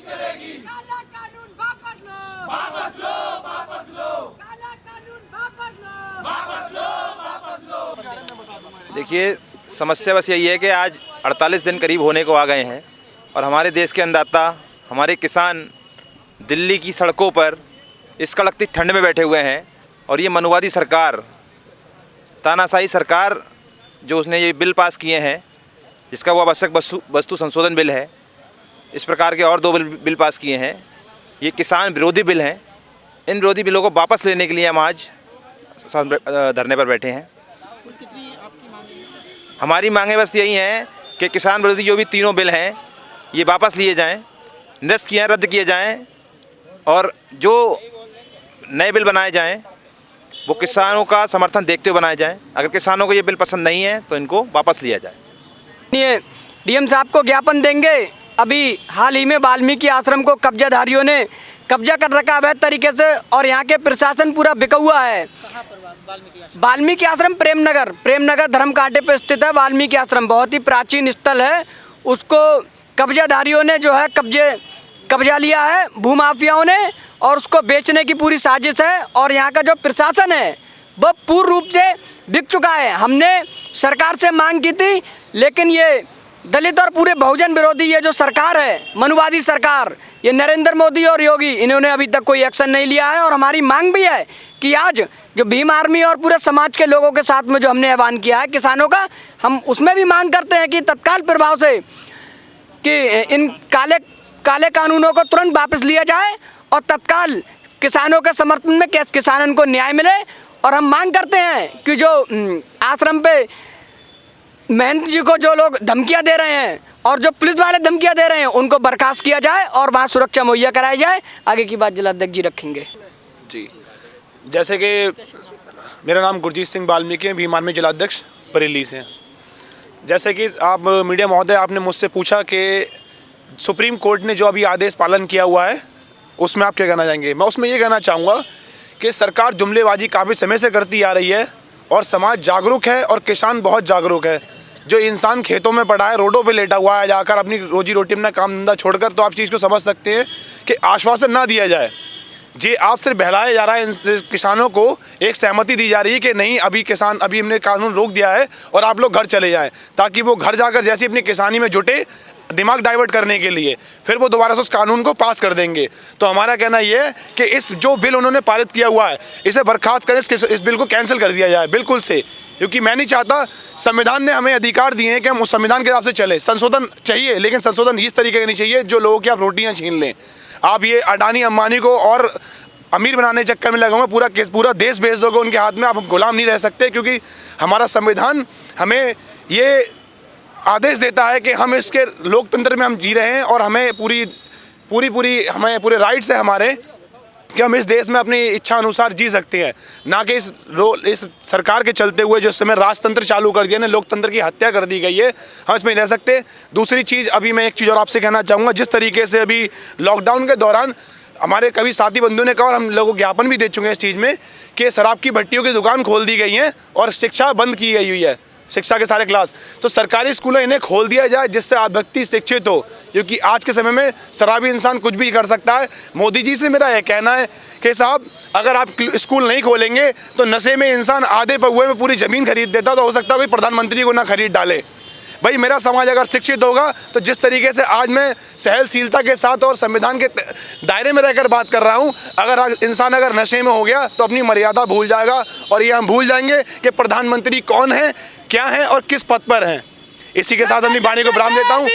चलेगी। काला कानून वापस लो, वापस लो, वापस लो। काला कानून वापस लो, वापस लो, वापस लो। देखिए, समस्या बस यही है कि आज 48 दिन करीब होने को आ गए हैं और हमारे देश के अन्नदाता, हमारे किसान दिल्ली की सड़कों पर इस कड़कती ठंड में बैठे हुए हैं और ये मनुवादी सरकार, तानाशाही सरकार जो उसने ये बिल पास किए हैं, जिसका वो आवश्यक वस्तु संशोधन बिल है, इस प्रकार के और 2 बिल पास किए हैं, ये किसान विरोधी बिल हैं। इन विरोधी बिलों को वापस लेने के लिए हम आज धरने पर बैठे हैं। हमारी मांगें बस यही हैं कि किसान विरोधी जो भी तीनों बिल हैं ये वापस लिए जाएं, निरस्त किए रद्द किए जाएं और जो नए बिल बनाए जाएं वो किसानों का समर्थन देखते हुए बनाए जाएं। अगर किसानों को ये बिल पसंद नहीं है तो इनको वापस लिया जाए। ये डीएम साहब को ज्ञापन देंगे। अभी हाल ही में वाल्मीकि आश्रम को कब्जाधारियों ने कब्जा कर रखा अवैध तरीके से और यहाँ के प्रशासन पूरा बिका हुआ है। वाल्मीकि आश्रम प्रेमनगर धर्म कांटे पर स्थित है। वाल्मीकि आश्रम बहुत ही प्राचीन स्थल है, उसको कब्जाधारियों ने जो है कब्जा लिया है भूमाफियाओं ने और उसको बेचने की पूरी साजिश है। और यहाँ का जो प्रशासन है वह पूर्ण रूप से बिक चुका है। हमने सरकार से मांग की थी, लेकिन ये दलित और पूरे बहुजन विरोधी ये जो सरकार है, मनुवादी सरकार, ये नरेंद्र मोदी और योगी, इन्होंने अभी तक कोई एक्शन नहीं लिया है। और हमारी मांग भी है कि आज जो भीम आर्मी और पूरे समाज के लोगों के साथ में जो हमने आह्वान किया है किसानों का, हम उसमें भी मांग करते हैं कि तत्काल प्रभाव से कि इन काले कानूनों को तुरंत वापस लिया जाए और तत्काल किसानों के समर्थन में किसानों को न्याय मिले। और हम मांग करते हैं कि जो आश्रम पे महंत जी को जो लोग धमकियां दे रहे हैं और जो पुलिस वाले धमकियां दे रहे हैं उनको बर्खास्त किया जाए और वहाँ सुरक्षा मुहैया कराई जाए। आगे की बात जिलाध्यक्ष जी रखेंगे। जी, जैसे कि मेरा नाम गुरजीत सिंह वाल्मीकि है, भीम आर्मी जिलाध्यक्ष बरेली से। जैसे कि आप मीडिया महोदय, आपने मुझसे पूछा कि सुप्रीम कोर्ट ने जो अभी आदेश पालन किया हुआ है उसमें आप क्या कहना चाहेंगे। मैं उसमें ये कहना चाहूँगा कि सरकार जुमलेबाजी काफ़ी समय से करती आ रही है और समाज जागरूक है और किसान बहुत जागरूक है। जो इंसान खेतों में पड़ा है, रोडों पे लेटा हुआ है जाकर अपनी रोजी रोटी अपना काम धंधा छोड़कर, तो आप चीज़ को समझ सकते हैं कि आश्वासन ना दिया जाए, जी आप सिर्फ बहलाया जा रहा है। इन किसानों को एक सहमति दी जा रही है कि नहीं, अभी हमने कानून रोक दिया है और आप लोग घर चले जाएं, ताकि वो घर जाकर जैसे अपनी किसानी में जुटे दिमाग डाइवर्ट करने के लिए, फिर वो दोबारा से उस कानून को पास कर देंगे। तो हमारा कहना ये है कि इस जो बिल उन्होंने पारित किया हुआ है इसे बर्खास्त करें, इस बिल को कैंसिल कर दिया जाए बिल्कुल से, क्योंकि मैं नहीं चाहता, संविधान ने हमें अधिकार दिए हैं कि हम उस संविधान के हिसाब से चलें। संशोधन चाहिए, लेकिन संशोधन इस तरीके का नहीं चाहिए जो लोगों की आप रोटियाँ छीन लें। आप ये अडानी अंबानी को और अमीर बनाने चक्कर में लगे हुए पूरा देश भेज दोगे उनके हाथ में, आप गुलाम नहीं रह सकते, क्योंकि हमारा संविधान हमें ये आदेश देता है कि हम इसके लोकतंत्र में हम जी रहे हैं और हमें पूरी हमें पूरे राइट्स है हमारे कि हम इस देश में अपनी इच्छा अनुसार जी सकते हैं, ना कि इस सरकार के चलते हुए जो समय राजतंत्र चालू कर दिया ना, लोकतंत्र की हत्या कर दी गई है, हम इसमें रह सकते। दूसरी चीज़, अभी मैं एक चीज़ और आपसे कहना चाहूँगा, जिस तरीके से अभी लॉकडाउन के दौरान हमारे कभी साथी बंधुओं ने कहा और हम लोगों को ज्ञापन भी दे चुके हैं इस चीज़ में कि शराब की भट्टियों की दुकान खोल दी गई हैं और शिक्षा बंद की गई हुई है, शिक्षा के सारे क्लास। तो सरकारी स्कूलें इन्हें खोल दिया जाए जिससे व्यक्ति शिक्षित हो, क्योंकि आज के समय में शराबी इंसान कुछ भी कर सकता है। मोदी जी से मेरा यह कहना है कि साहब, अगर आप स्कूल नहीं खोलेंगे तो नशे में इंसान आधे पौए में पूरी ज़मीन खरीद देता, तो हो सकता है कोई प्रधानमंत्री को ना खरीद डाले। भाई, मेरा समाज अगर शिक्षित होगा तो जिस तरीके से आज मैं सहनशीलता के साथ और संविधान के दायरे में रहकर बात कर रहा हूँ, अगर इंसान अगर नशे में हो गया तो अपनी मर्यादा भूल जाएगा और ये हम भूल जाएंगे कि प्रधानमंत्री कौन है, क्या है और किस पद पर हैं। इसी के साथ अपनी वाणी को विराम देता हूँ।